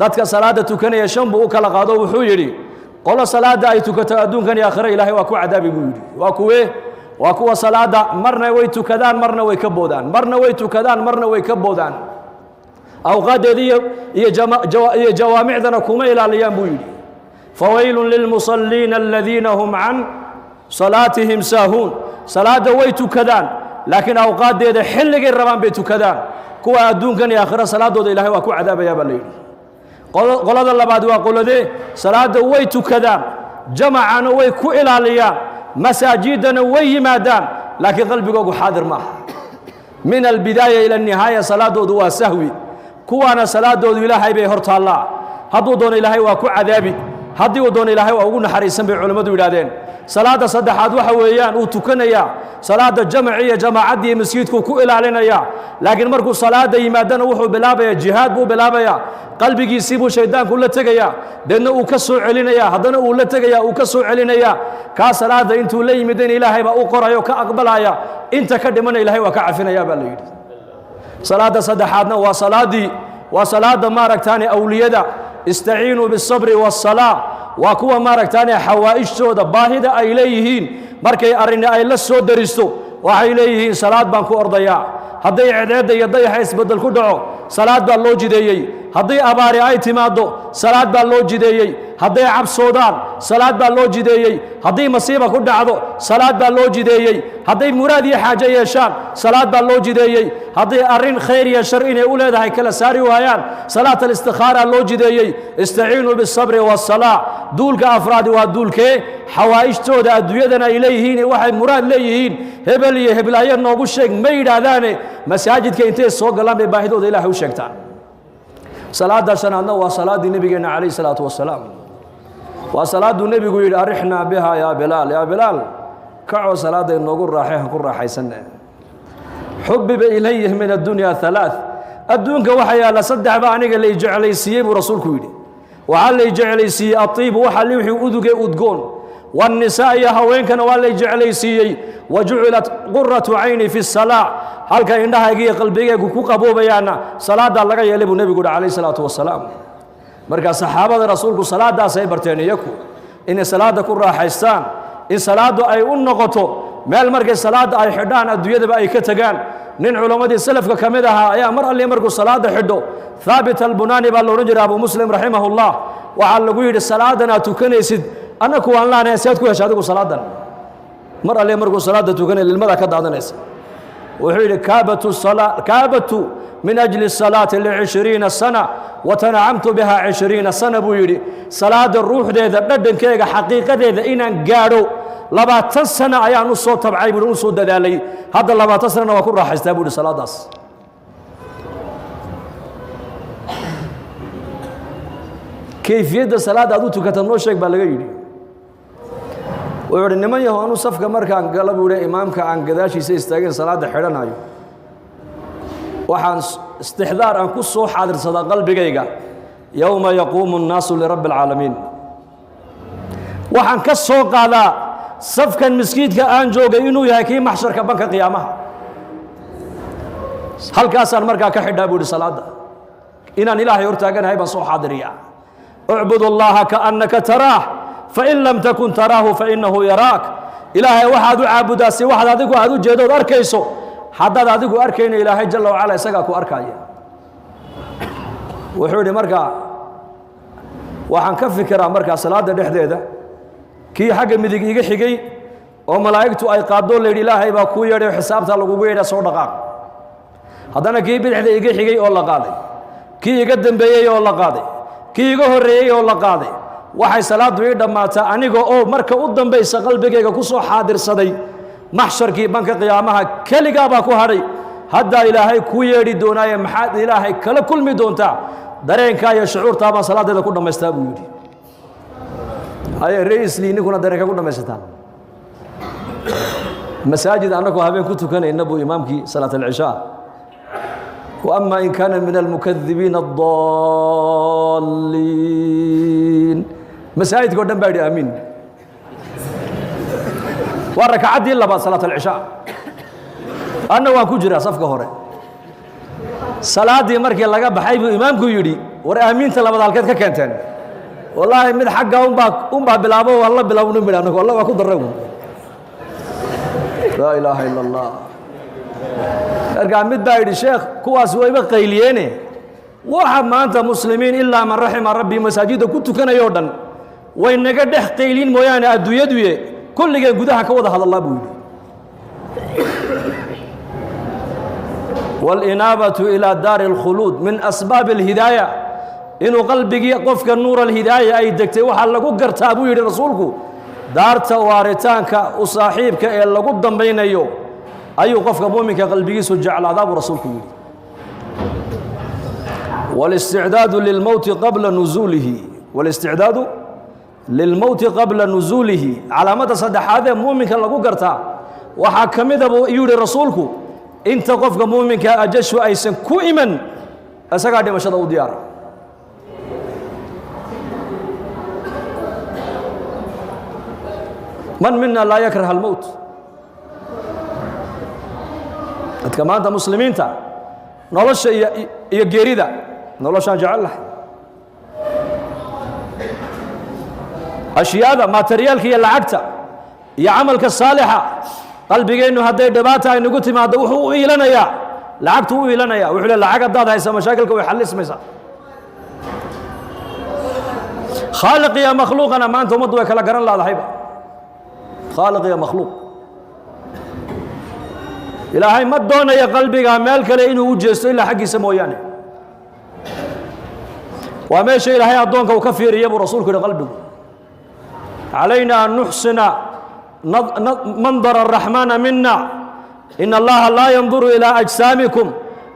dadka salaada tukanaya shan buu u kala qaado wuxuu yidhi qolo salaada ay tukato adduunkan iyo aakhira ilaahay waa ku cadaabi buu yidhi waa kuwa salaada marna way tukadaan marna way ka boodaan marna way tukadaan marna way ka boodaan awqaadeedii iyo jawaamicdana kuma ilaaliyaan buu yidhi fawaylun lilmusalliina aladiina hum can salaatihim saahuun salaada way tukadaan laakiin awqaadeeda xilligay rabaan bay tukadaan kuwa adduunkan iyo aakhira salaadooda ilaahay waa ku cadaabayaa baa la yidhi qolada labaad waa qoladee salaada way tukadaan jamacana way ku ilaaliyaan masaajidana way yimaadaan laakiin qalbigoogu xaadir maaha min albidaaya ila nihaaya salaadoodu waa sahwi kuwaana salaadoodu ilaahay bay hor taallaa hadduu doono ilaahay waa ku cadaabi haddii uu doono ilaahay waa ugu naxariisan bay culimmadu yidhahdeen salaada saddexaad waxa weeyaan uu tukanayaa salaada jamaci iyo jamaacaddii masjidku ku ilaalinaya laakiin markuu salaada yimaadana wuxuu bilaabayaa jihaad buu bilaabayaa qalbigiisii buu shaydaanku la tegayaa deedna uu ka soo celinayaa haddana uu la tegayaa uu ka soo celinayaa kaa salaada intuu la yimidin ilaahay baa u qorayo ka aqbalaya inta ka dhimana ilaahay waa ka cafinayaa baa la yidhi salaada saddexaadna waa salaada maaragtaane awliyada istaciinuu biالصabri والصalaa waa kuwa maaragtaane xawaa'ijtooda baahida ay leeyihiin markay arrini ay la soo daristo waxay leeyihiin salaad baan ku ordayaa hadday cedeedda iyo dayaxa isbeddel ku dhaco salaad baa loo jideeyey hadday abaari ay timaaddo salaad baa loo jideeyey hadday cabsoodaan salaad baa loo jideeyey haddii masiiba ku dhacdo salaad baa loo jideeyey hadday muraad iyo xaajo yeeshaan salaad baa loo jideeyey hadday arrin khayr iyo shar inay u leedahay kala saari waayaan salaat alistikhaaraa loo jideeyey istaciinuu biالصabri والصalaa duulka afraadi waa duulkee xawaa'ijtooda adduunyadana ay leeyihiin waxay muraad leeyihiin hebel iyo heblaayo noogu sheeg ma yidhaahdaane masaajidka intay soo galaan bay baahidooda ilaahay u sheegtaan salaada shanaadna waa salaaddii nebigeenna calayhi salaatu wasalaam waa salaaduu nebigu yidhi arixnaa biha yaa bilaal kacoo salaadda inoogu raaxay han ku raaxaysanne xubiba ilayhi min addunya halaath adduunka waxa yaalla saddex baa aniga lay jeclaysiiyey buu rasuulku yidhi waxaa lay jeclaysiiyey atiibu waxa wixii uduge udgoon والنساء يا هوينكنا والله جعليسيي وجعلت قرة عيني في الصلاة هل كان عندها يجي قلبي كوك أبو بيانا صلاة الله يلي النبي عليه الصلاة والسلام مركز صحابة رسولك صلاة سيبرتين يكو إن صلاة كرة حيستان إن صلاة أي النقطة ما المركز صلاة أي حدان الدنيا بأي كتجان نين علماء السلف كمدها يا مرة اللي مركز صلاة حدو ثابت البناني بالورجل أبو مسلم رحمه الله وعلى قيد الصلاة أنا تكنيسد أنا كوان لا نسيت كويش هذا صلاة مرة اللي مركو صلاة تكني للمرأة كذا هذا ناس وحيد كابت الصلاة كابت من أجل الصلاة ل20 سنة وتنعمت بها 20 سنة بويري صلاة الروح ده بدن كيجا حقيقة ده إن جارو لبعض سنة أيام نص تبعي بنص دلالي هذا لبعض سنة وكل راح يستقبل الصلاة داس كيفية الصلاة هذا تكتمنو شيء بالغيري ويقول إنما يهونو صفقة مركا عن قلب ولا إمامك عن قداشي سيستاجر صلاة حرنا أيو وحن استحضار أن كل صوح حاضر صلاة قلبي جيجا يوم يقوم الناس لرب العالمين وحن كالسوق هذا صفقة مسكيت كأنجو جينو يهكي محشر كبنك قيامها هل كاسر مركا كحد أبو الصلاة إن إله يرتاجن هاي بصوح حاضرية اعبد الله كأنك تراه فإن لم تكن تراه فإنه يراك إلهي واحد عابد سي واحد أديكو هادو جيدود أركيسو حداد أديكو أركين إلهي جل وعلا يساقكو أركايا وحولي مركا وحن كفكرا مركا صلاة دحديدة كي حق مديق إيجي حقي وملايكتو أي قادون لي إلهي باكو يري وحسابتا لغو يري صور دقاق هدانا كي بدحدي إيجي حقي والله قاضي كي يقدم بيي والله قاضي كي يقهر ريي والله قاضي waxay salaadu ii dhamaataa aniga oo marka u dambaysa qalbigayga ku soo xaadirsaday maxsharkii banka qiyaamaha kaliga baa ku haray hadda ilaahay ku yeedhi doonaaye maxaad ilaahay kala kulmi doontaa dareenka iyo shucuurta baan salaadeeda ku dhamaystaa buu yidhi ay raisli ninkuna dareenka ku dhamaysataan masaajid annagu habeen ku tukanayna buu imaamkii salaat al-isha وأما إن كان من المكذبين الضالين مساجد قدام بعد آمين وركعت إلا بعد صلاة العشاء أنا وأكو جرا صفقة هوري صلاة دي مركي لقى بحيب إمامكو يدي ورأمين تلا بدل كذا كنتن والله من حقه أم بلابه والله بلابه نبلا والله ما كنت الرجل لا إله إلا الله أرجع مد بايد الشيخ كواس ويبقى قيلينه وحب ما أنت مسلمين إلا من رحم ربي مساجد كنت كان يوردن وإن قد قيلين مويانا أدو يدوي كل جن جودها كوضح هذا الله بقول والإنابة إلى دار الخلود من أسباب الهداية إنه قلبك يقف كالنور الهداية أي دكتي وحلقوا قرتابو يري رسولك دار توارتانك وصاحبك إلا قدام بين أيو أي قف مؤمنك قلبك سجع على عذاب رسولك والاستعداد للموت قبل نزوله والاستعداد للموت قبل نزوله على مدى صدح هذا مؤمنك لقو قرتا وحكم ذا يوري رسولك انت قفك مؤمنك أجش أيسن كوئما أسقع دي مشهد ديار من منا لا يكره الموت كما أنت مسلمين تا نولش يجريدا نولش جعل له أشياء ماتريال كي العقتة يا عملك الصالحة قلبي إنه هذا دباتة إنه قلت ما دوحوا إلنا يا لعقته إلنا يا وحول العقد هذا يسمى مشاكلك ويحل اسمه خالق يا مخلوق أنا ما أنتم مضوا كلا قرن لا ذهيبة خالق يا مخلوق إلهي ما دونا يا قلبي عمال كلا إنه وجست إلا حق سمويانه وما شيء إلهي أدونك وكفير يبو رسولك لقلبه علينا أن نحسن منظر الرحمن منا إن الله لا ينظر إلى أجسامكم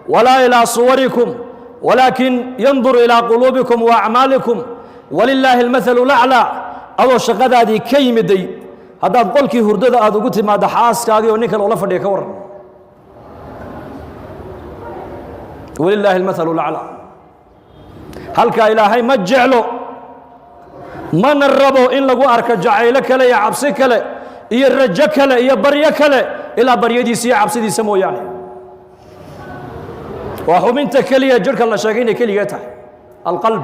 ولا إلى صوركم ولكن ينظر إلى قلوبكم وأعمالكم ولله المثل الأعلى أو الشقة هذه كيم دي هذا قولك هردد هذا قلت ما دحاس كاغي ونيك الأولى فدي كور ولله المثل الأعلى هل كإلهي ما جعله ما نربو إن لقوا أرك جعيلك لا يعبسك لا يرجك لا يبريك لا إلا بريدي سي عبسي دي سمو يعني وهم انت كلية جرك الله شاقين كليته القلب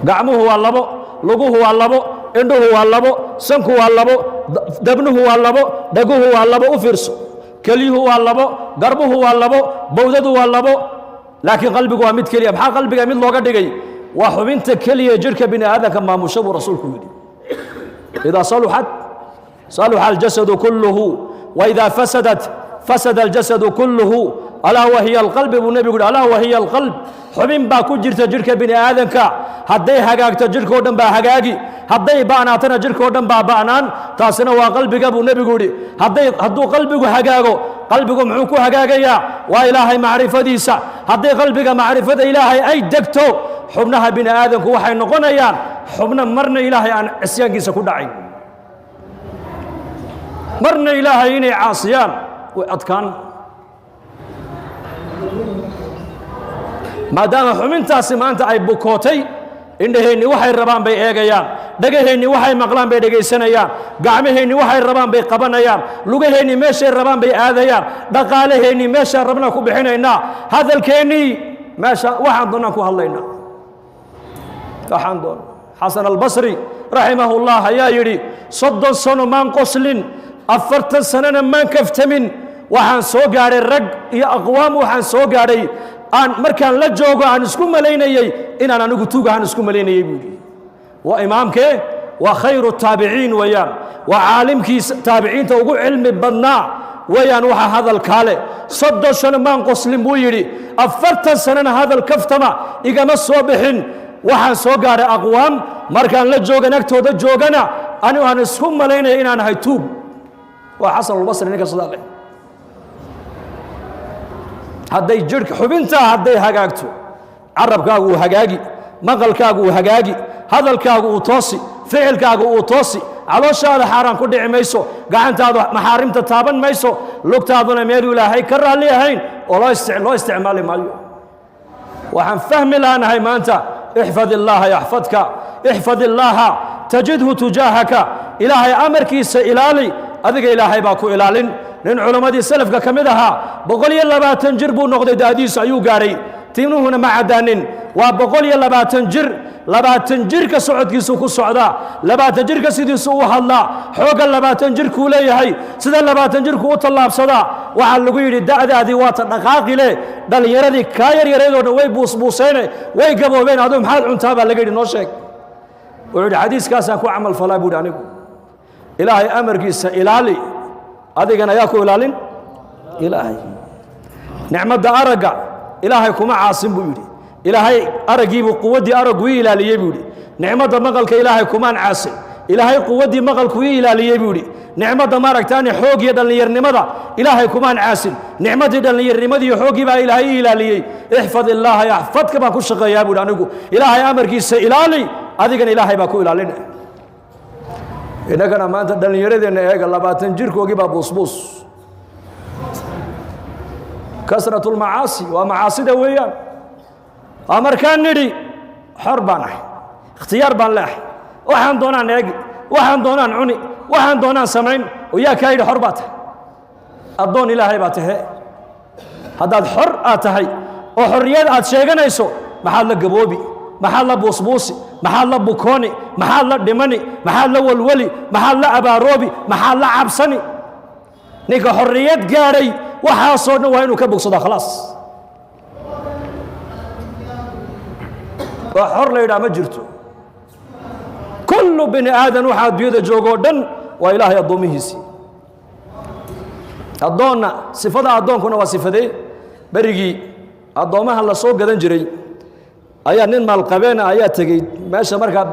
قعمه هو اللبو لقوه هو اللبو عنده هو اللبو سنكه هو اللبو دبنه هو اللبو دقوه هو اللبو وفرسه كليه هو اللبو قربه هو اللبو بوذده هو اللبو لكن قلبك وامد كلية بحا قلبك امد لوغا دقي وحبنت كلية جرك بني هذا كما مشبه رسولكم إذا صلح الجسد كله وإذا فسدت فسد الجسد كله ألا وهي القلب والنبي يقول ألا وهي القلب حبين باكو جرك بني آدم كا هدي حقاك جرك ودن با حقاقي هدي باناتنا جرك ودن با بانان تاسنا وقلبك أبو النبي يقول هدو قلبك حقاقو قلبك معوكو حقاقيا وإلهي معرفة ديسا هدي قلبك معرفة إلهي أي دكتو حبناها بني آدم كو وحي نقونيان حبنا مرنا إلهي عن عصيان كيسا كدعين مرنا إلهي إني عاصيان وأتكان ما دام حمنتاسي ما أنت أي بكوتي إنهيني وحي الربان بي إيغيان دقهيني وحي مقلان بي دقيسانيان قعمهيني وحي الربان بي قبانيان لغهيني ميشي الربان بي آذيان دقالهيني ميشي الربنا كو بحينينا هذا الكيني ماشا وحان دوناكو هاللينا وحان دون حسن البصري رحمه الله يا يري صد سنو من قسلين أفرت سنة من كفتمين وحان سوغاري الرق يا أقوام وحان سوغاري أن مركان لجوغو عن اسكو ملينيي إن أنا نقطوغو عن اسكو ملينيي بودي وإمامك وخير التابعين ويان وعالمك تابعين توقو علم بناء ويان وحا هذا الكالي صد سنة من قسلين بويري أفرت سنة هذا الكفتما إيقام الصوبحين وحان سوغاري أقوام مركان لجوغو نكتو دا جوغنا أنا عن اسكو ملينيي إن أنا هيتوب وحسن البصري نكا صدالي هدي جرك حبنتا هدي هاجاكتو عربكاغو هاجاجي مقلكاغو هاجاجي هذلكاغو توسي فعلكاغو توسي علوشاada xaraan ku dhici mayso gacantaadu maxaarimta taaban mayso lugtaaduna meel ilaahay ka raali ahayn oo loo isticmaali maayo waxaan fahmi laanahay maanta ihfad illaha yahfadka ihfad illaha tajidhu tujahaka ilaahay amarkiisa ilaali adiga ilaahay baa ku ilaalin nin culimadii salafka kamid ahaa 120 jir buu noqday daadiis ayuu gaaray timuhuna ma cadaanin waa 120 jir 20 jirka socodkiisu ku socdaa 20 jirka sidiisu u hadlaa xooga 20 jirku leeyahay sida 20 jirku u tallaabsadaa waxa lagu yiri da'daadii waa ta dhaqaaqi leh dhalinyaradii ka yaryaraydo way buusbuuseen way gaboobeen adoo maxaad cuntaa baa laga yiri noo sheeg wuxuu xadiiskaas ku amal falaa buu anigu ilaahay amarkiisa ilaali adigana yaa ku ilaalin ilaahay nicmada araga ilaahay kuma caasin buu yiri ilaahay aragiibu quwadii aragu ilaaliyay buu yiri nicmada maqalka ilaahay kuma caasin ilaahay quwadii maqalku ilaaliyay buu yiri nicmada maaragtaani xoog iyo dhalinyarnimada ilaahay kuma caasin nicmadii dhalinyarnimadii iyo xoogii baa ilaahay ilaaliyay ihfadillaha yahfadka baa ku shaqeeyaa buu anigu ilaahay amarkiisa ilaali adigana ilaahay baa ku ilaalinaya inagana maanta dhalinyaradeenna eega 20 jirkoogii baa buusbuus kasratul macaasi waa macaasida weeyaan amarkaan nidhi xor baan ahay ikhtiyaar baan leeyahay waxaan doonaan eegi waxaan doonaan cuni waxaan doonaan samayn oo yaa ka yidhi xor baa tahay addoon ilaahay baa tahay haddaad xor aad tahay oo xorriyad aad sheeganayso maxaad la gaboobi maxaad la buusbuusi maxaad la bukooni maxaad la dhimani maxaad la walwali maxaad la abaaroobi maxaad la cabsani ninka xorriyad gaadhay waxaasoo dhan waa inuu ka bogsadaa khalaas waa xor la yidhaha ma jirto kullu bini aadan waxaa adduunyada joogoo dhan waa ilaahay addoomihiisii addoonna sifada addoonkuna waa sifadee berigii addoomaha la soo gadan jiray ayaa nin maalqabeena ayaa tegey meesha markaa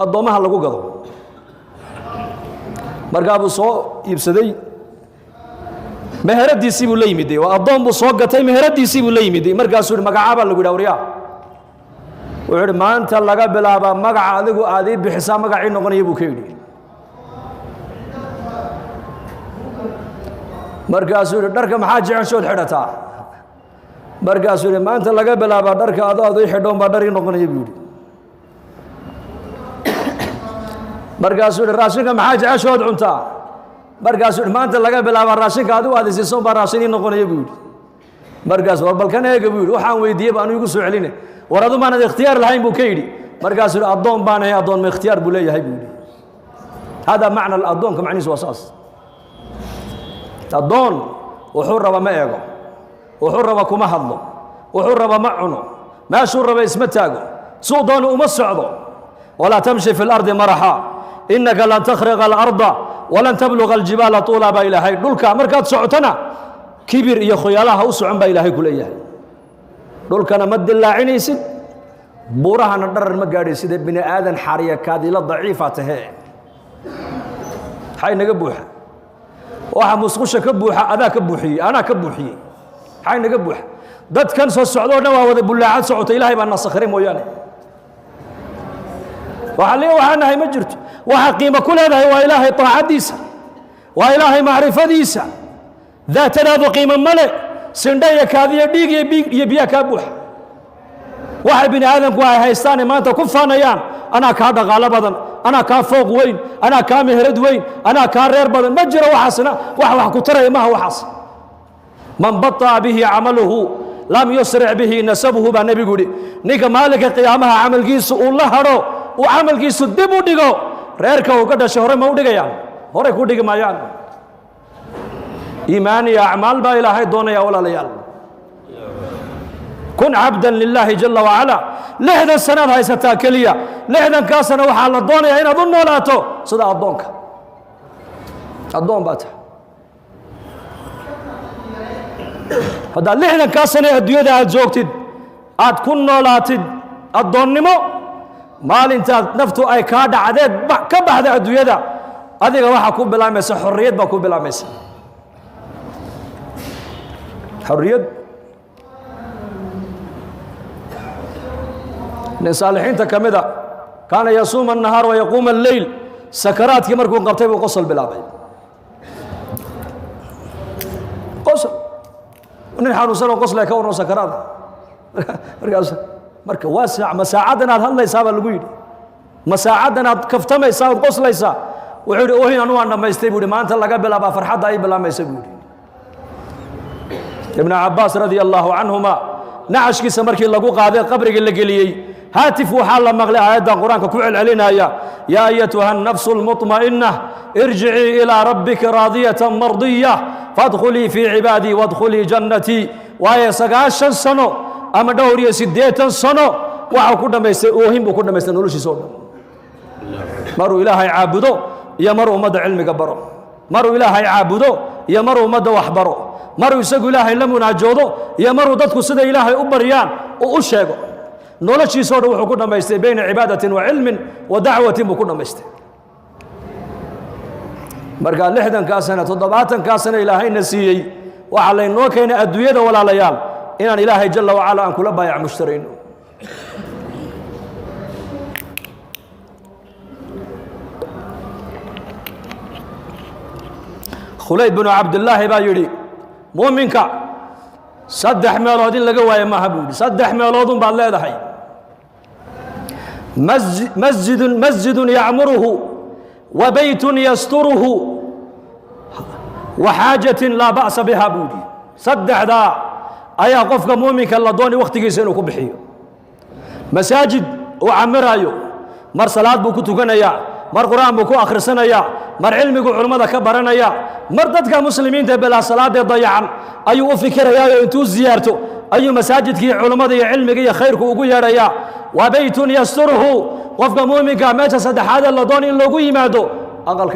addoomaha lagu gado markaa buu soo iibsaday meheradiisii buu la yimid waa addoon buu soo gatay meheradiisii buu la yimid markaasuu yidhi magacaabaa lagu yidhi awriyaa wuxuu yidhi maanta laga bilaabaa magaca adigu aad ii bixisaa magacii noqonaya buu ka yidhi markaasuu yidhi dharka maxaa jeceshood xidhataa markaasuu yidhi maanta laga bilaabaa dharka adoo ii xidhoon baa dhar ii noqonaya buu yidhi markaasuu yidhi raashinka maxaa jeceshood cuntaa markaasuu yidhi maanta laga bilaabaa raashinka adigu aad isiisoon baa raashin ii noqonaya buu yidhi markaas war balkan eega buu yidhi waxaan weydiiyey baa anigu igu soo celine war adu maanad ikhtiyaar lahayn buu ka yidhi markaasuu yidhi addoon baan ahay addoon ma ikhtiyaar buu leeyahay buu yidhi hada macna addoonka macnihiisu waa saas addoon wuxuu raba ma eego wuxuu raba kuma hadlo wuxuu raba ma cuno meeshuu raba isma taago suu doonu uma socdo walaa tamshi fi lardi maraxa innaka lan takhriqa alarda walan tabluga aljibaala tuula baa ilaahay dhulka markaad socotona kibir iyo khoyaalaha u socon baa ilaahay ku leeyahay dhulkana ma dilaacinaysid buurahana dharar ma gaadhaysid bini aadan xariya kaadila daciifa tahe hay naga buuxa waxa musqusha ka buuxa adaa ka buuxiyey anaa ka buuxiyey hay naga buuxa dadkan soo socdo dhan waa wada bulaacad socota ilaahay baa nasakhiray mooyaane waxaan nahay ma jirto waxa qiimo ku leedahay waa ilaahay taacadiisa waa ilaahay macrifadiisa daatadaadu qiimo male sindhaya kaadiya dhiig iyo biya ka buuxa waxa bini aadanku ay haystaan maanta ku faanayaan anaa kaa dhaqaalo badan anaa kaa fooq weyn anaa kaa meherad weyn anaa kaa reer badan ma jiro waxaasna wax ku taraya maaha waxaas man bataa bihi camaluhu lam yusric bihi nasabuhu baa nebigu yidhi ninka maalinka qiyaamaha camalkiisu uu la hadho uu camalkiisu dib u dhigo reerka uu ka dhashay hore ma u dhigayaan hore ku dhigi maayaan iimaan iyo acmaal baa ilaahay doonaya walaalayaal kun cabdan lilaahi jala wacala 60 sanaad haysataa keliya 60kaa sano waxaa la doonayaa inaad u noolaato sida addoonka addoon baa tahay haddaad 60kaa sano adduunyada aad joogtid aad ku noolaatid addoonnimo maalintaad naftu ay kaa dhacdeed ka baxda adduunyada adiga waxaa ku bilaamaysa xorriyad baa ku bilaamaysa xorriyad nin saalixiinta ka mida kaana yasuuma annahaar wa yaquuma alleyl sakaraadkii markuu qabtay buu qosol bilaabay qosol nin xanuunsan oo qoslay ka warno sakaraada markaas marka waa masaacadan aad hadlaysaa baa lagu yidhi masaacadan aad kaftamaysaa ood qoslaysaa wuxuu yidhi ohin anu waan dhammaystay buu yidhi maanta laga bilaabaa farxadda ay bilaamaysa buu yidhi ibnu cabbaas radia allahu canhuma نعش كي سمركي لقو قاضي قبرك اللي قليي هاتف وحال مغلي آيات القرآن كوعل علينا يا أيتها النفس المطمئنة ارجعي إلى ربك راضية مرضية فادخلي في عبادي وادخلي جنتي وهي سقاشا سنو أما دوري سديتا سنو وحو كنا وهم كنا مستنولوشي سنو مروا إلهي عابدو يا مروا مدى علمي قبرو مروا إلهي عابدو يا مروا مدى وحبرو مروا يساقوا إلهي لمنا جودو يا مروا دادكو سيدا إلهي أبريان وأشيغو نولشي سورو وحو كنا مستي بين عبادة وعلم ودعوة وكنا مستي مرقال لحدا كاسنا تضباطا كاسنا إلهي نسيي وعلى نوكين أدوية ولا ليال إن إلهي جل وعلا أن كل بايع مشترين خليد بن عبد الله بايري مؤمنك صدح ميلودين لقوا يا محبوب صدح ميلودين بالله دحي مسجد يعمره وبيت يستره وحاجة لا بأس بها بودي صدح ذا أيا قفك مؤمنك الله دوني وقت يسينو كبحي مساجد وعمرايو مر صلاة بو كتغنيا مر قرآن بو آخر سنة مر علمي علماء كبرنا مر ددك مسلمين بلا صلاة ضيعا أيو فكر يا انتو زيارته أي مساجد كي علماء علمي خيرك وقو يا وبيت يستره قفك مؤمنك ما تصدح هذا الله دوني لوغو يمادو أقل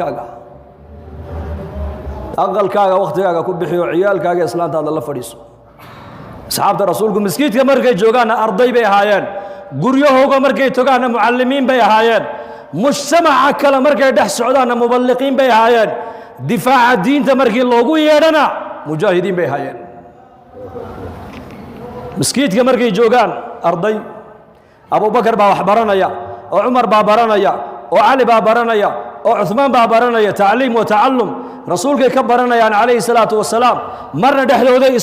كاغا وقت كاغا كبحي وعيال كاغا إسلام هذا الله فريسو أصحاب رسولكم مسكيت كمركي جوغانا أرضي بي هايان قريوهوغا مركي توغانا معلمين بي هايان مجتمع كلا مركي دح سعودانا مبلقين بي هايان دفاع الدين تمركي اللوغو يادنا مجاهدين بي هايان مسكيت كمركي جوغان أرضي أبو بكر با وحبرنا يا وعمر با برنا يا وعلي با برنا يا وعثمان با برنا يا تعليم وتعلم رسولك كبرنا يعني عليه الصلاة والسلام مرنا دحلو ذي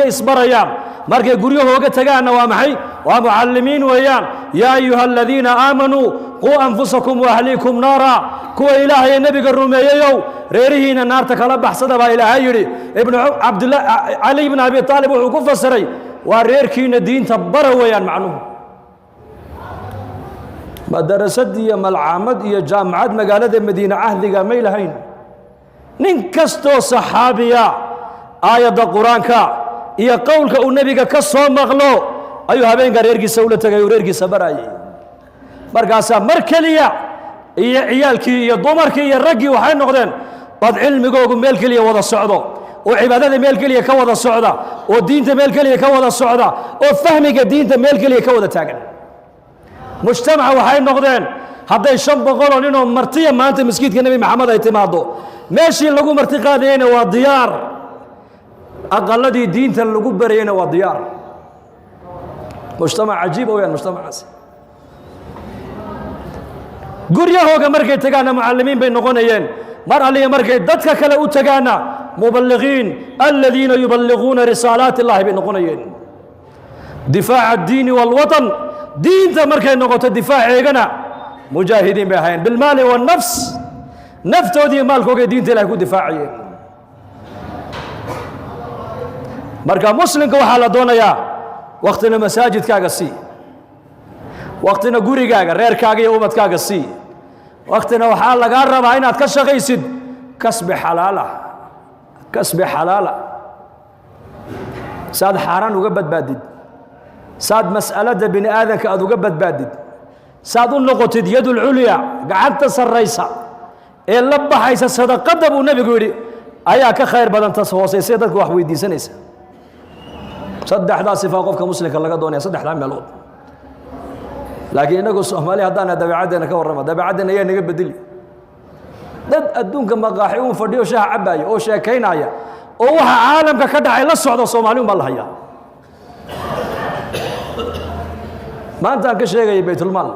إصبريان مركي قريوه تغانا ومحي ومعلمين ويان يا أيها الذين آمنوا قوا أنفسكم وأهليكم نارا كوا إلهي النبي الرومي يو ريرهين النار تكلب حسد با إلهي يري ابن عبد الله علي بن أبي طالب وحكوف السري وريركين الدين تبرا ويان معنوه مدرسة يا ملعامد يا جامعات مقالة المدينة عهد ميلهين ننكستو صحابيا آية القرآن كا يا قولك النبي كسو مغلو أيها بين غيرك سولة غيرك سبراي مركاسا مركليا يا عيالك يا ضمرك يا رجي وحين نقدن قد علم جوج ملك لي وضع الصعدة وعبادة ملك لي كوضع الصعدة والدين ملك لي كوضع الصعدة وفهمك الدين ملك لي كوضع تاجن مجتمع وحين نقدن هذا الشاب بقولوا إنهم مرتيا ما أنت مسكيت كنبي محمد اعتماده ماشي اللي قوم ارتقادين وديار أقل دي دين اللي برينا وديار مجتمع عجيب ويا المجتمع عسى قريه هو كمركي تجانا معلمين بين نقونيين مر عليه مركي دتك كلا تجانا مبلغين الذين يبلغون رسالات الله بين نقونيين دفاع الدين والوطن دين تمركي نقطة الدفاع عيقنا مجاهدين بهاين بالمال والنفس نفتو دي مالكو دين تلا يكون دفاعيين مركا مسلم كو حالا دونا يا وقتنا مساجد كاغا سي وقتنا غوري كاغا رير كاغا يا امت كاغا سي وقتنا وحال لغا ربا اناد كشقيسد كسب حلاله ساد حاران uga badbaadid ساد مساله بني ادم ka ad uga badbaadid ساد noqotid yadul ulya gacanta sarraysa ee la baxaysa sadaqada buu nabigu yiri ayaa ka khayr badan tashoosaysa dadku wax weydiisanaysa saddexda sifa qofka muslimka laga doonaya saddexda meelood laakiin inagu Soomaali hadana dabeecadena ka warrama dabeecadena ay naga bedeli dad adduunka maqaaxi uu fadhiyo shaah cabayo oo sheekaynaya oo waxa caalamka ka dhacay la socdo Soomaali ma lahayaa maanta ka sheegay baytul maal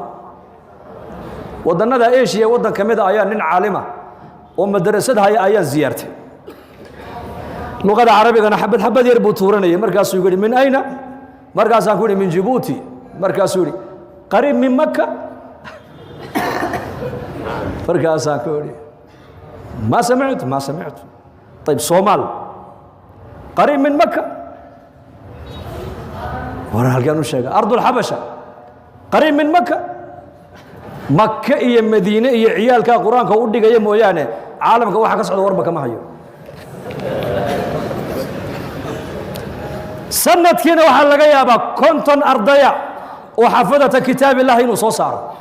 wadannada Asia wadan kamid ah ayaa nin caalima oo madrasad haya ayaa ziyaartay luqada carabigana xabad yar buu tuuranayay markaas uu yiri min ayna markaas aan ku yiri min Djibouti markaas uu yiri qariib min Makka markaas aan ku yiri ما سمعت طيب صومال قريب من مكة ورا هالكانوا شيء أرض الحبشة قريب من مكة مكة هي مدينة هي عيال كقرآن كودي جاي مويانة عالم كواحد قصعد وربك ما هيو سنة كنا وحلا جاي أبا كنتن أرضية وحفظت كتاب الله إنه صار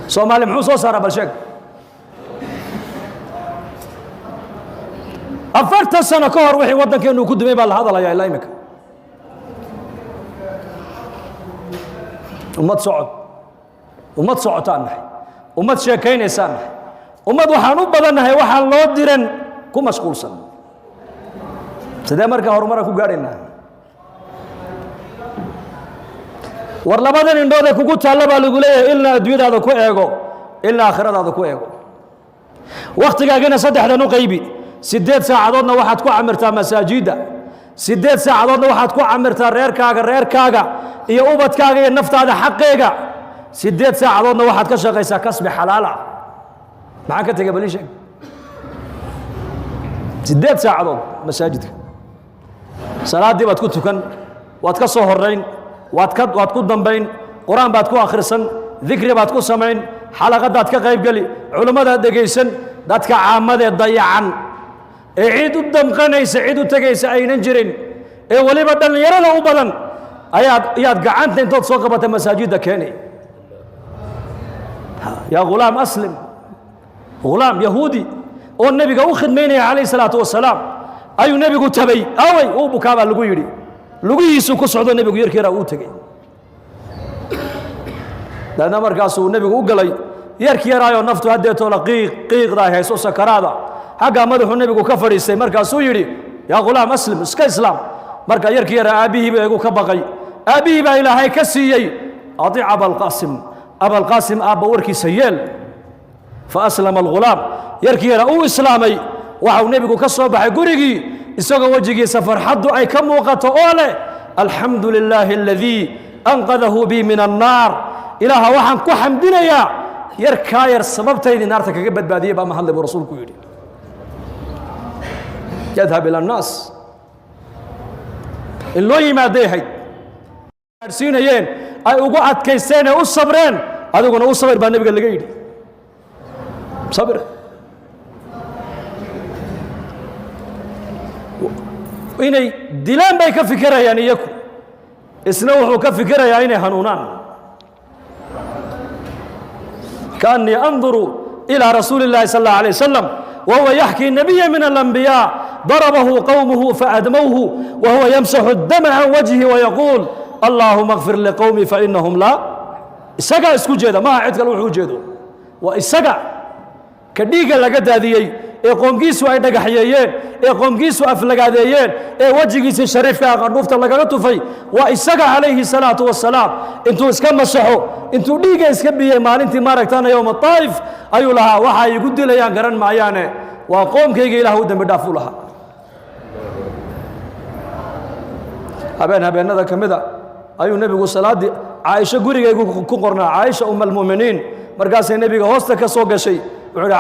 سومالي محو صار بالشك أفرت السنة كهر وحي ودن كأنه كد ما يبال هذا لا يا إلهي مك وما تصعد وما تصعدان وما تشكين إنسان وما دوحانو بدنا هي وحال لو ديرن كو مشغول سن سيدا مركا هرمرا كو غارينا war labadan indhood kugu taalaba lagu leeyahay ilaa adduunyada ku eego ilaa aakhiradaada ku eego waqtigaagana saddexdan u qaybi 8 saacadoodna waxaad ku amirtaa masaajida 8 saacadoodna waxaad ku amirtaa reerkaaga iyo ubadkaaga iyo naftaada xaqeega 8 saacadoodna waxaad ka shaqaysaa kasbi xalaala maxaa ka tagay baliisha 8 saacadood masaajidka salaadii baad ku tukan waad ka soo horeyn waad ku dambayn quraan baad ku akhrisan dhikri baad ku samayn xalaqadaad ka qayb gali culimada dhageysan dadka caamada dayacan ee cid u damqanaysa cid u tagaysa aynan jirin ee waliba dhalinyarada u badan ayaad gacanta intood soo qabatay masaajida keenay يا غلام أسلم غلام يهودي والنبي قال خدميني عليه الصلاة والسلام أي نبي قال تبي أوي أو بكابا لقو يري لقو يسوق صعود النبي قال يركي رأوتك لأن مركاسو النبي قال يركي رايو نفتو هديتو لقيق راي هيسو سكرادا حقا مدحو النبي قال كفر يسي مركاسو يري يا غلام أسلم اسكا إسلام مركا يركي را أبيه بيقو كبقي أبيه با إلهي كسيي أطيع أبا القاسم أبا وركي سيال فأسلم الغلام يركي رأو إسلامي وحو نبيكو كصوبح قرقي إسوغا وجهي سفر حدو أي كم وقت أولي الحمد لله الذي أنقذه بي من النار إلها وحن كو حمدنا يا يركاير سببتين نارتك قبت بادية با محل برسولكو يري يذهب إلى الناس اللوي ما ديهي سينيين أي أقعد كيسين والصبرين هذا يقول والصبر بان نبي قال لي صبر إني دلان باي كفكرة يعني يكو اسنوحو كفكرة يعني هنونان كأني أنظر إلى رسول الله صلى الله عليه وسلم وهو يحكي النبي من الأنبياء ضربه قومه فأدموه وهو يمسح الدم عن وجهه ويقول اللهم اغفر لقومي فإنهم لا إسقى اسكو جيدا ما عدك الوحو جيدو وإسقى كديقا لقد هذه قوم كيسو أي دقحييين قوم كيسو أفلقاديين وجه كيسو الشريف كأغنوفت لقاقتو في وإسقى عليه الصلاة والسلام انتو اسكا مسحو انتو ديقا اسكا بيه مال انتي ماركتانا يوم الطائف أيو لها وحا يقود ليان قرن معياني وقوم كيقي لها ودن بدافو لها هبين هذا كمذا أيو النبي صلاة عائشة قرية يقول كقرنا عائشة أم المؤمنين مركز النبي هوستك سوق شيء وعلى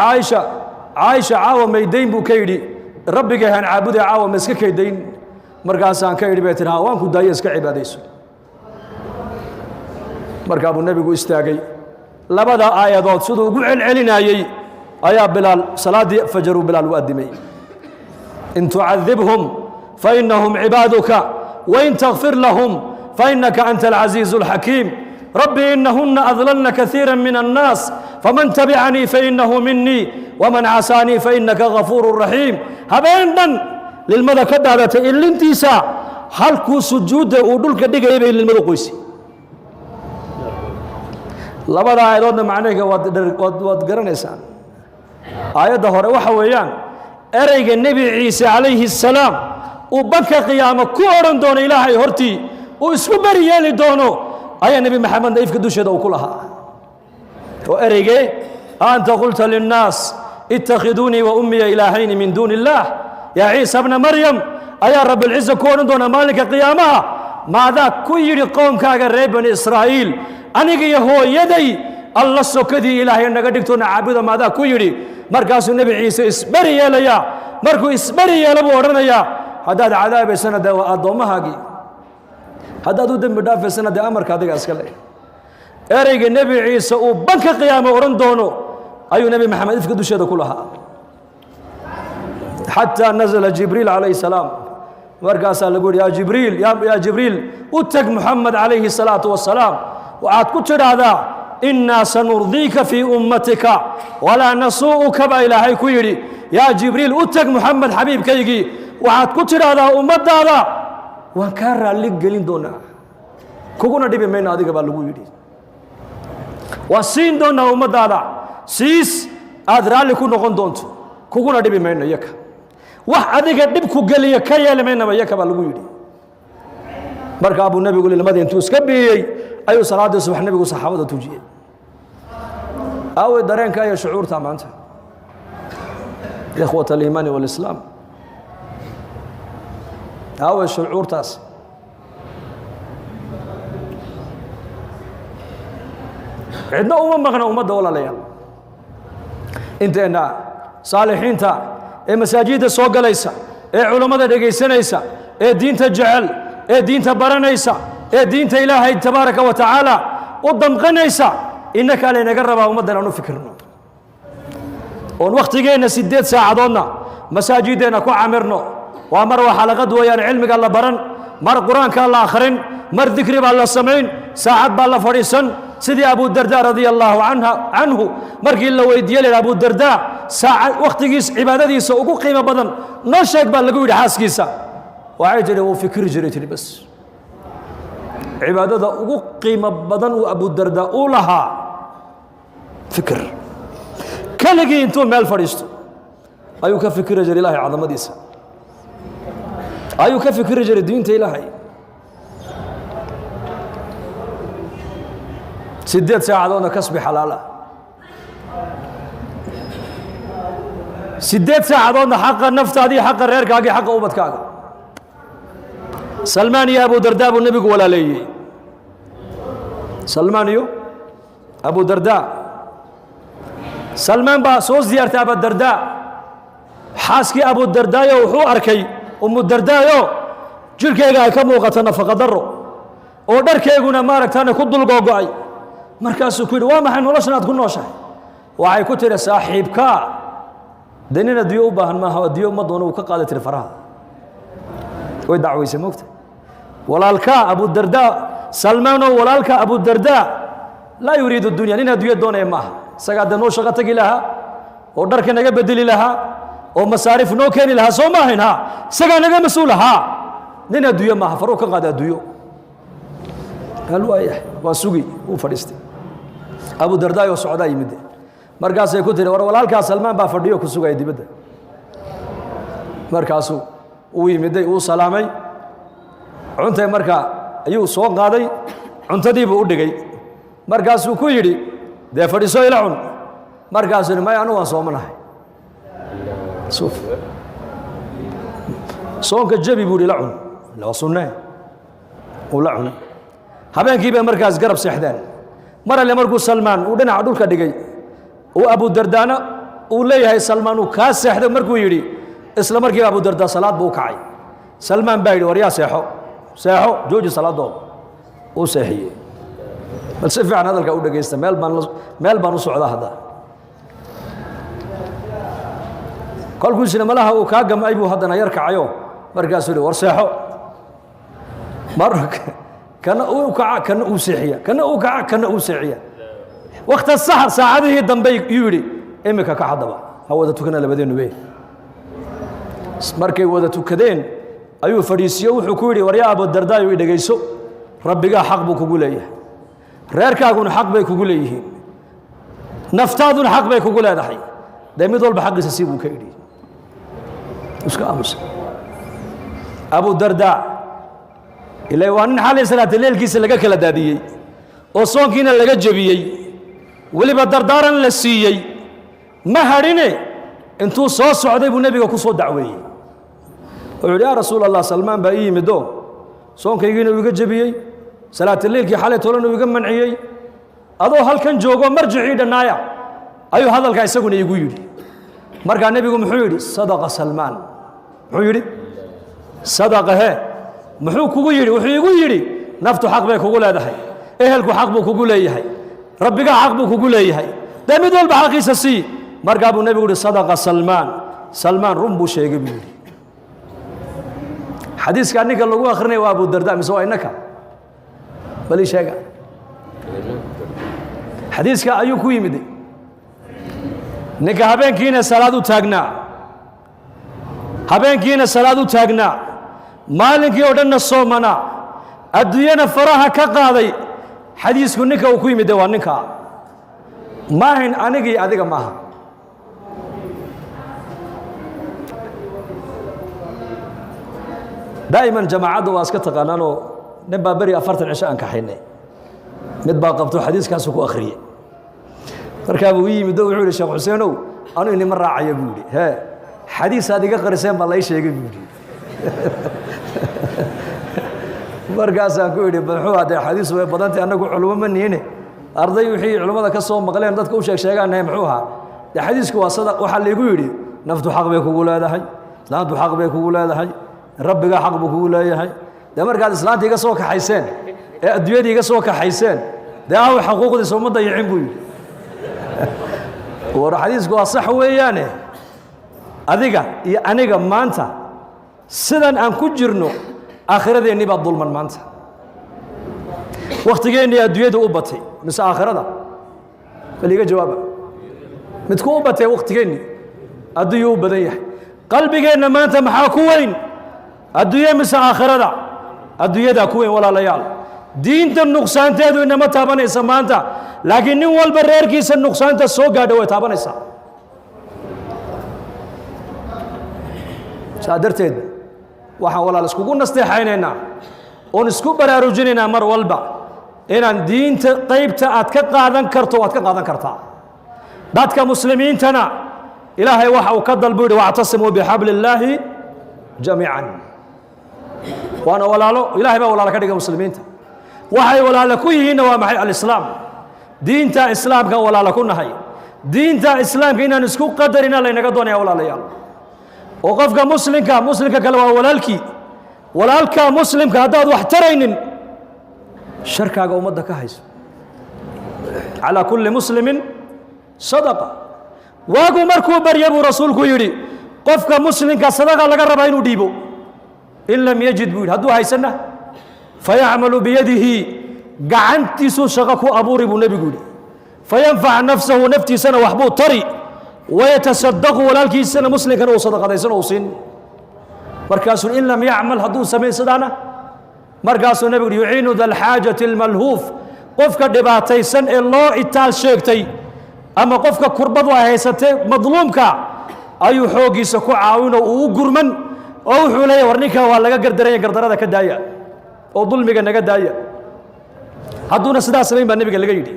عائشة عاوة ميدين بوكيدي ربي كهان عابد عاوة مسك كيدين مركز عن كيدي بيتنا وان كود دايس كعباديس مركب النبي يقول استاجي لبدا آية ضاد سدو قل علينا آية بلال صلاة فجر بلال وأدمي إن تعذبهم فإنهم عبادك وإن تغفر لهم فإنك أنت العزيز الحكيم ربي إنهن أضللن كثيرا من الناس فمن تبعني فإنه مني ومن عساني فإنك غفور رحيم هبين للمدى كدابة إلا انتسا هلكو سجود ودولك ديك يبين للمدى قويسي لبدا آيادنا معنيك وادقرن إسان آيات هوري وحويان أريق النبي عيسى عليه السلام وبكى قيامة كورن دون إلهي هرتي واسكو بريالي دونو أي النبي محمد نايف كدوش يدو كلها وأريقي أنت قلت للناس اتخذوني وأمي إلهين من دون الله يا عيسى ابن مريم أيا رب العزة كورن دون مالك قيامها ماذا كيري قوم كاغر بني إسرائيل أنيق يهو يدي الله سكدي إلهي أنك دكتونا عابدا ماذا كيري مركز النبي عيسى اسبري يا مركو اسبري يا لبو ورنا يا هذا عذاب سنة وأضمها haddaad u dembi dhaafaysana dee amarka adiga iska leh ereyga nebi ciise uu banka qiyaamo odhan doono ayuu nebi maxamed ifka dusheeda ku lahaa xataa nazala jibriil calayhi salaam markaasaa lagu yidhi yaa jibriil u tag muxamed calayhi salaatu wasalaam waxaad ku tidhaahdaa innaa sanurdiika fii ummatika walaa nasuu'uka baa ilaahay ku yidhi yaa jibriil u tag muxamed xabiibkaygii waxaad ku tidhaahdaa ummaddaada waan kaa raalli gelin doonaa kuguna dhibi mayno adiga baa lagu yidhi waan siin doonaa ummaddaada siis aad raalli ku noqon doonto kuguna dhibi mayno yaka wax adiga dhib ku geliya ka yeeli maynaba yaka baa lagu yidhi markaa buu nebigu limadii intuu iska biyey ayuu salaaddii subax nebigu saxaabada tujiyey aaway dareenka iyo shucuurta maanta ikhwata aliimaani waalislaam aaway shucuurtaas cidna uma maqna ummadda walaalayaal inteenna saalixiinta ee masaajidda soo galaysa ee culammada dhegaysanaysa ee diinta jecel ee diinta baranaysa ee diinta ilaahay tabaaraka wa tacaala u damqanaysa innaka laynaga rabaa ummaddan aan u fikirno oon wakhtigeenna 8 saacadoodna masaajiddeenna ku camirno waa mar waa xalaqad weeyaan cilmiga la baran mar qur-aanka la akhrin mar dikri baa la samayn saacad baa la fadhiisan sidii abu darda radia allaahu canhu markii la weydiiyey la abu darda saacad wakhtigiis cibaadadiisa ugu qiimo badan noo sheeg baa lagu yidhi xaaskiisa waxay tidhi wuu fikri jiray tidhi bas cibaadada ugu qiimo badan uu abu darda uu lahaa fikir keligii intuu meel fadhiisto ayuu ka fikiri jiray ilaahay cadamadiisa ayuu ka fikiri jiray diinta ilaahay 8 saacadoodna kasbi xalaala 8 saacadoodna xaqa naftaadii xaqa reerkaagii xaqa ubadkaaga salmaan iyo abu darda buu nebigu walaaleeyey salmaan iyo abu darda salmaan baa soo ziyaartay abu darda xaaskii abu dardaayo wuxuu arkay umu dardaayo jirkeyga ay ka muuqato nafaqa daro oo dharkeyguna maaragtaane ku dulgoogo'ay markaasuu ku yidhi waa maxay noloshan aad ku nooshahay waxay ku tidhi saaxiibkaa dee nin adduyo u baahan maaha adduyo ma doono uu ka qaaday tiri faraha way dacwaysay moogta walaalkaa abu darda salmaanoo walaalka abu darda laa yuriidu dunya nin adduyo doonaya maaha isagaa dee noo shaqo tagi lahaa oo dharka naga bedeli lahaa oo masaarif noo keeni lahaa soo ma ahayn ha isagaa naga mas-uul ahaa nin adduyo maaha faruu ka qaada adduyo hal waayahay waa sugi uu fadhiistay abu dardaay oo socdaa yimid markaasay ku tiri war walaalkaa salmaan baa fadhiyo ku sugaya dibadda markaasuu uu yimiday uu salaamay cuntay markaa ayuu soo qaaday cuntadiibuu u dhigay markaasuu ku yidhi dee fadhiiso ila cun markaasuu yidhi maya anu waan soomanahay soonka jabi buu yidhi la cun waa sunnee uu la cunay habeenkii bay markaas garab seexdeen mar alle markuu salmaan uu dhinaca dhulka dhigay uu abu dardaana uu leeyahay salmaan uu kaa seexday markuu yidhi isla markiiba abu darda salaad buu u kacay salmaan baa yidhi war yaa seexo seexo jooji salaadooda uu seexiyey bal si fiican hadalka u dhegaysta meel baan u socdaa hadda kolkuusina malaha uu kaa gamay buu haddana yar kacayo markaasuu yidhi war seexo kana uu kaca kana uu seexiya kana uu kaca kana uu seexiya waqti saxar saacadihii dambe yuu yidhi imika ka haddaba ha wada tukana labadeenu wey markay wada tukadeen ayuu fadhiisiyo wuxuu ku yidhi war yaa abu dardaayo i dhegayso rabbigaa xaq buu kugu leeyahay reerkaaguna xaq bay kugu leeyihiin naftaaduna xaq bay kugu leedahay dee mid walba xaqiisa sii buu ka idhi iska aamusa abu dardaa ilaa waa nin xalay salaata leelkiisa laga kala daadiyey oo soonkiina laga jebiyey weliba dardaaran la siiyey ma hadhine intuu soo socday buu nebiga ku soo dacweeyey wuxuu yidhi yaa rasuul allah salmaan baa ii yimidoo soonkaygiina uu iga jebiyey salaata leelkii xalay tolana uu iga manciyey adoo halkan joogo marjicii dhannaaya ayuu hadalkaa isaguna iigu yidhi markaa nebigu muxuu yidhi sadaqa salmaan muxuu yidhi sadaqa he muxuu kugu yidhi wuxuu igu yidhi naftu xaq bay kugu leedahay ehelku xaq buu kugu leeyahay rabbiga xaq buu kugu leeyahay dee mid walba xaqiisa sii markaa buu nebigu yihi sadaqa salmaan run buu sheegay buu yidhi xadiiskaa ninka lagu akrinaya waa abu darda mise waa innaka bal ii sheega xadiiska ayuu ku yimid ninka habeenkiina salaad u taagnaa maalinkii oo dhanna soomanaa adduunyana faraha ka qaaday xadiisku ninka uu ku yimid waa ninka maahayn anigii adiga maaha daa'iman jamaacadda waa iska taqaanaanoo nin baa beri 40 cisho aan kaxaynay mid baa qabto xadiiskaasu ku akhriyey markaa buu yimid wuxuu yidhi sheekh xuseenow anu inima raacaya buu yidhi hee xadiis aad iga qariseen baa lay sheegay buu yidhi markaasaan ku idhi muxuu haddee xadiis way badantay annagu culummo ma niine arday wixii culummada ka soo maqleen dadka u sheegaanahay muxuu ahaa dee xadiisku waa sada waxaa laygu yidhi naftu xaq bay kugu leedahay islaantu xaq bay kugu leedahay rabbiga xaq buu kugu leeyahay dee markaad islaanta iga soo kaxayseen ee adduunyadii iga soo kaxayseen dee aw xuquuqdiisa uma dayicin buu yidhi war xadiisku waa sax weeyaane adiga iyo aniga maanta sidan aan ku jirno aakhiradeenni baa dulman maanta wakhtigeennii adduunyadu u batay mise aakhirada bal iga jawaaba midku u batay wakhtigeennii adduunyuu u badan yahay qalbigeenna maanta maxaa ku weyn adduunye mise aakhirada adduunyadaa ku weyn walaalayaal diinta nuqsaanteedu inama taabanaysa maanta laakiin nin walba reerkiisa nuqsaanta soo gaadha way taabanaysaa saa darteed waxaan walaal iskugu nasteexaynaynaa oon isku baraarujinaynaa mar walba inaan diinta qaybta aad ka qaadan karto waad ka qaadan kartaa dadka muslimiintana ilaahay waxa uu ka dalbu yidhi wactasimuu bixabli illaahi jamiican waana walaalo ilaahay baa walaalo ka dhiga muslimiinta waxay walaalo ku yihiinna waa maxay alislaam diinta islaamka walaalo ku nahay diinta islaamka inaan isku qadarina laynaga doonaya walaalayaal oo qofka muslimka kale waa walaalka muslimka haddaad wax taraynin sharkaaga ummadda ka hayso calaa kulli muslimin sadaqa waagu markuu barya buu rasuulku yidhi qofka muslimka sadaqa laga rabaa inuu dhiibo in lam yajid buu yidhi hadduu haysanna fayacmalu biyadihi gacantiisuu shaqo ku abuuri buu nebigu yidhi fayanfac nafsahu naftiisana waxbuu tari wayatasadaqu walaalkiisana muslimkana uu sadaqadaysan uu siin markaasuu in lam yacmal hadduu samayn sidaana markaasuu nebigu yidhi yuciinu da alxaajati almalhuuf qofka dhibaataysan ee loo itaal sheegtay ama qofka kurbadu ay haysatay madluumka ayuu xooggiisa ku caawinoo uu u gurman oo wuxuu leeyahy war ninkaa waa laga gardaranya gardarada ka daaya oo dulmiga naga daaya hadduuna sidaa samayn baa nebiga laga yidhi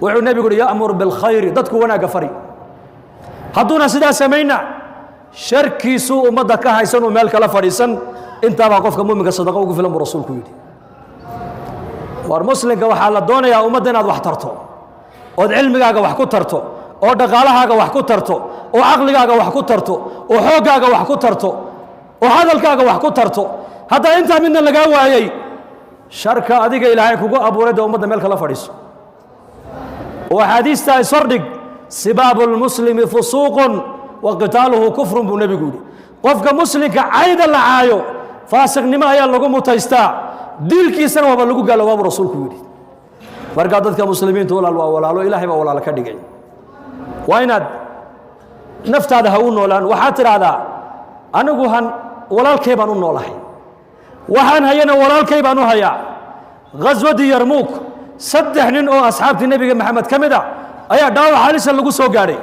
wuxuu nebigu yidhi ya'mur bilkhayri dadku wanaagga fari hadduuna sidaa samaynna sharkiisuu ummadda ka haysan uu meel kala fadhiisan intaabaa qofka muminka sadaqa ugu filan buu rasuulku yidhi war muslimka waxaa la doonayaa ummadda inaad wax tarto ood cilmigaaga wax ku tarto oo dhaqaalahaaga wax ku tarto oo caqligaaga wax ku tarto oo xooggaaga wax ku tarto oo hadalkaaga wax ku tarto haddaa intaa midna lagaa waayey sharka adiga ilaahay kugu abuuray dee ummadda meel kala fadhiiso oo axaadiistaa ishordhig sibaabu lmuslimi fusuuqun wa qitaaluhu kufrun buu nebigu yidhi qofka muslimka cayda la caayo faasiqnimo ayaa lagu mutaystaa dilkiisana waaba lagu gaaloobaa buu rasuulku yidhi markaa dadka muslimiinta walaal waa walaalo ilaahay baa walaalo ka dhigay waa inaad naftaada ha u noolaan waxaad tidhaahdaa anigu walaalkay baan u noolahay waxaan hayana walaalkay baan u hayaa ghaswadii yarmuuk 3 nin oo asxaabtii nebiga maxamed ka mid a ayaa dhaawac halisa lagu soo gaadhay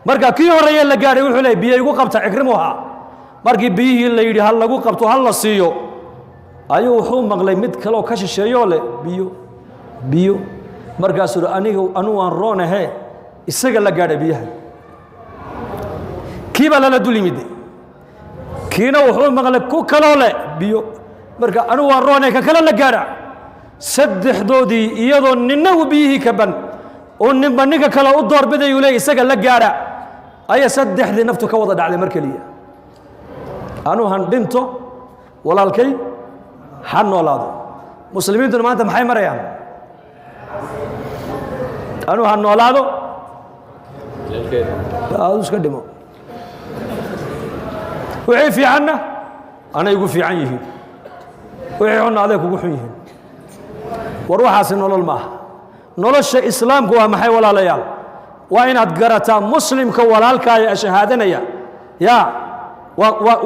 marka kii horreeye la gaadhay wuxuu leeyay biyo igu qabta cikrimuha markii biyihii la yidhi hal lagu qabto hal la siiyo ayuu wuxuu maqlay mid kaleoo ka shisheeyoo leh biyo markaasuu anu waan roonahe isaga la gaadhay biyaha kii baa lala dul yimid kiina wuxuu maqlay ku kaloo leh biyo marka anu waan roonahe ka kale la gaadha saddexdoodii iyadoo ninnagu biyihii ka ban oo ninba ninka kale u doorbidayuu leey isaga la gaadha ayaa saddexdii naftu ka wada dhacday mar keliya anuu han dhinto walaalkay ha noolaado مسلمين دون ما أنت محي مريان أنا هالنولادو هذا وش قدمه وعي في عنا أنا يقول في عنيه وعي عنا عليك وقول حيه وروح حسن نول الماء نول الشيء إسلام كوا محي ولا ليال وإن أتقرأت مسلم كوالالك يا شهادنا يا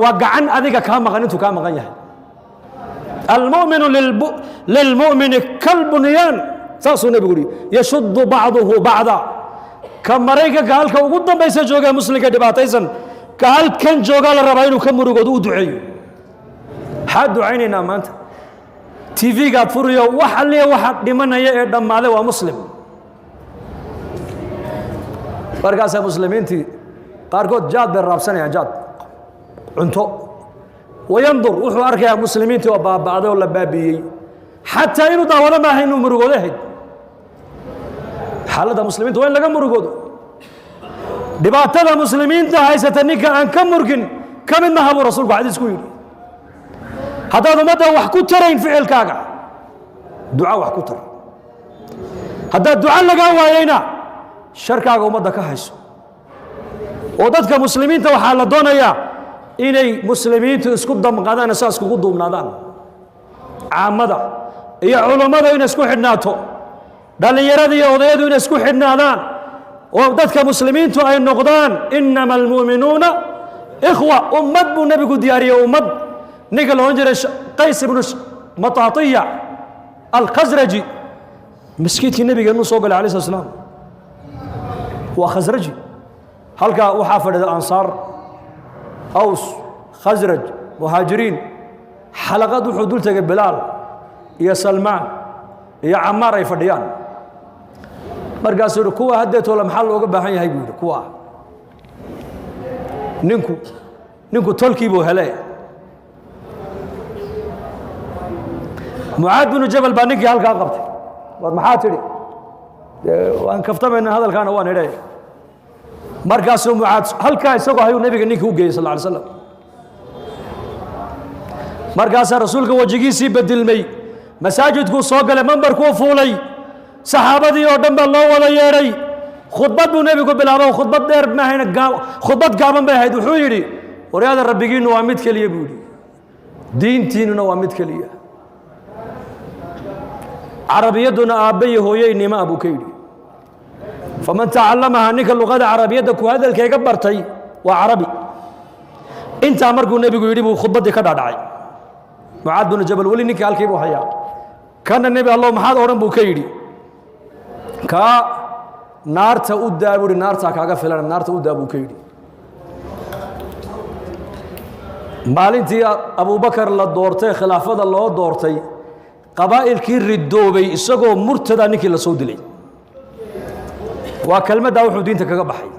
وقعن أذيك كام غنيتو كام غنيه المؤمن للمؤمن كالبنيان ساسو نبي يقولي يشد بعضه بعضا كم رأيك قال كوجود بيس جوجا مسلم كدباتيسن قال كان جوجا للربعين وكم مرقدو دعي حد عيننا ما أنت تي في قاعد فريا واحد لمن هي دم ماله ومسلم بركاس مسلمين تي قارقود جاد بالرابسنة جاد عنتو وينظر وحو أركيا مسلمين تي وبعضه ولا بابي حتى إنه دعوانا ما هي إنه مرقوده حالة مسلمين وين لقى مرقوده دبعتنا مسلمين تهاي ستنيك عن كم مرقن كم إنها أبو رسول بعد يسكويري هذا مدى وحكو ترين فعل كاقع دعاء وحكو تر هذا الدعاء لقى وعينا شركة ومدى كهيسو وددك مسلمين تو حال دونيا إني مسلمين تسكت دم قادان أساس كقدوم نادان عامدا يا علماء إن اسكو حدناتو دل يرد يا وديدو إن اسكو حدنادان وددك مسلمين تو أي النقدان إنما المؤمنون إخوة أمد بالنبي دياري أمد نقل هنجر قيس بن مطاطية الخزرجي مسكيت النبي قال نصوق عليه الصلاة والسلام وخزرجي هلقا وحافظ الأنصار أوس خزرج مهاجرين حلقات وحدول تجي بلال يا سلمان يا عمار يا فديان مرقاس كوا هديت ولا محل وقبها هي بيقول كوا نينكو تلكي بو هلاي معاذ بن جبل بانيكي هلقا قبت والمحاتري وان كفتم ان هذا كان وان هداي markaasuu mucaad halkaa isagoo hayuu nabiga ninkii u geeyey sal lla alay slam markaasaa rasuulka wejigiisii bedilmay masaajidkuu soo galay mambarkuu fuulay saxaabadii oo dhan baa loo wada yeedhay khudbad buu nebigu bilaabo khudbad dheer maahayna khudbad gaaban bay ahayd wuxuu yidhi waryaada rabbigiinnu waa mid keliya buu yidhi diintiinnuna waa mid keliya carabiyadduna aabba iyo hooyeynima buu ka yidhi فمن تعلمها نك اللغة العربية كهذا الكي كبرتي وعربي انت امركم النبي يريد خطبتي كذا داعي معاذ بن جبل ولي نك الكيب وحيا كان النبي الله محاد اورن بو كيدي كا نار تؤدى ابو نار تا كاغا فلان نار تؤدى ابو كيدي مالنتي ابو بكر لا دورتي خلافه الله دورتي قبائل كي ردوبي اسغو مرتدا نك لا سو دلي وكلمة وحو دينتك كبحي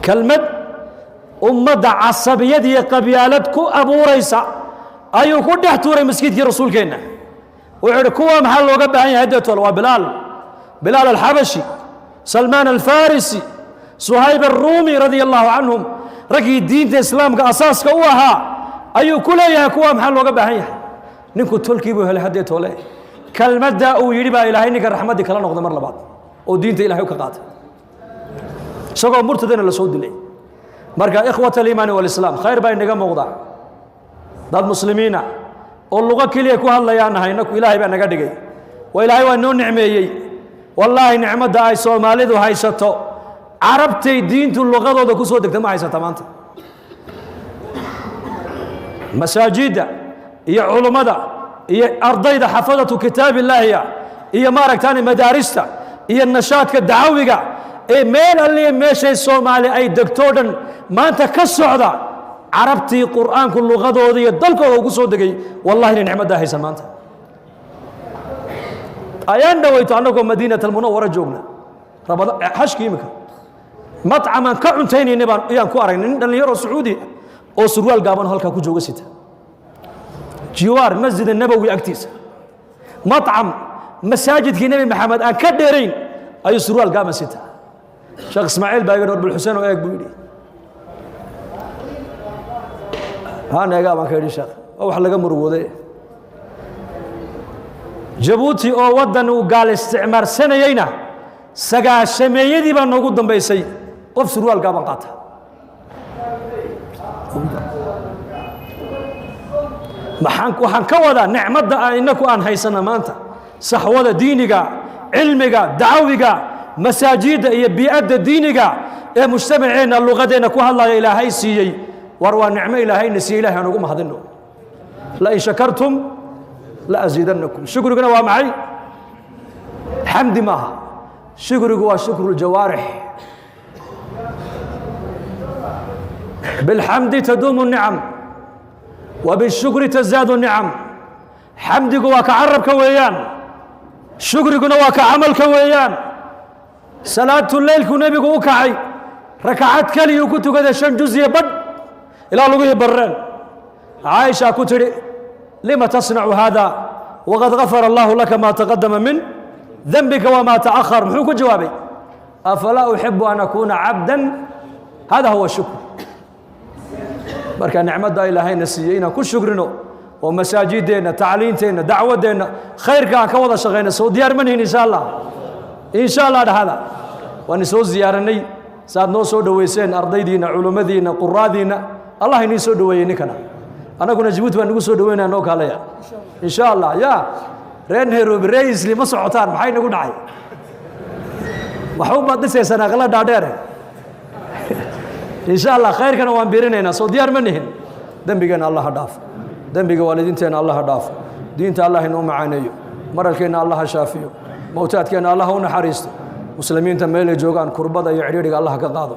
كلمة أمة عصبية هي قبيالتكو أبو ريسا أيو كو دحتوري مسكيت رسول كينا وعركوا محل وقبحي هديتو بلال الحبشي سلمان الفارسي صهيب الرومي رضي الله عنهم ركي دين الإسلام كأساس كوها أيو كلها كوا محل وقبحي نكو تلكي بوهل هديتو لي كلمة داو يريبا إلهي نك رحمتك لا نقضى مر لبعض ودينته إلهي وكقاته سوى مرتدين لسود لي مركا إخوة الإيمان والإسلام خير بين نجا موضع ضد المسلمين واللغة كلية كوها الله يانا هاي نكو إلهي بين نجا دقي وإلهي وإنه نعمة والله نعمة داعي سومالي ذو هاي ستو عربتي دينته اللغة ذو كسود دكتما هاي ستمانت مساجد هي علماء هي أرضي حفظة كتاب الله هي مارك تاني مدارسته هي النشاط كالدعوية إيه مين اللي ماشي الصومالي أي دكتورن ما أنت كالسعودة عربتي قرآن كل لغة ذي يدلكوا وقصوا دقي والله نعمة داهي سمانت أيان دويت عنكم مدينة المنورة جوبنا ربنا حش كيمك مطعما كعنتين نبان يان كوارين اللي يرى سعودي أو سروال قابن هالكا كوجو ست جوار مسجد النبوي أكتيس مطعم مساجد كي نبي محمد أن كدرين أي سروال قام ستة شيخ إسماعيل باقر رب الحسين وياك بيدي هانا قام كيدي شيخ أو حلقة مرودة jabuuti oo waddan uu gaal isticmaarsanayeyna sagaashameeyadii baa noogu dambaysay qof surwaal gaaban qaata waxaan ka wadaa nicmadda inaku aan haysana maanta saxwada diiniga cilmiga dacwiga masaajidda iyo bii'adda diiniga ee mujtamaceenna luqadeenna ku hadlaya ilaahay siiyey war waa nicmo ilaahayna siiyey ilahay aan ugu mahadinno la in shakartum la aziidannakum shukriguna waa maxay xamdi maaha shukrigu waa shukru ljawaarix bilxamdi taduumu nicam وبالشكر تزداد النعم حمدك وكعرب كويان شكرك وكعمل كويان صلاة الليل كنبي وكعي ركعت كلي وكنت كذا شن جزء بد إلى لغيه بران عائشة كتري لما تصنع هذا وقد غفر الله لك ما تقدم من ذنبك وما تأخر محوك جوابي أفلا أحب أن أكون عبدا هذا هو الشكر marka nicmada ilaahayna siiyay inaan ku shukrino oo masaajideena tacliinteena dacwadeena khayrka aan ka wada shaqeyno soo diyaar manihin insha Allah dhahada waan soo ziyaaranay saad noo soo dhaweyseen ardaydiina culimadiina quraadiina Allah inii soo dhaweeyay ninkana anaguna Djibouti waan ugu soo dhaweynaa noo kaalaya insha Allah ya reen Nairobi rays lima socotaan maxay nagu dhacay waxu baad dhisaysan aqla dhaadheer إن شاء الله خير كانوا وانبيرنا صو ديار منهن ذنبنا الله داف ذنبك والدينتنا الله داف دينت الله إنه معاني مرلكنا الله شافيه موتات كنا الله ونحرست مسلمين تميل جوغان كربضة يعريرك الله كقاضي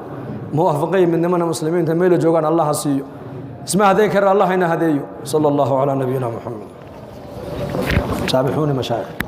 موافقين من ضمن مسلمين تميل جوغان الله سيو اسمع ذكر الله إن هديه صلى الله على نبينا محمد سامحوني مشايخ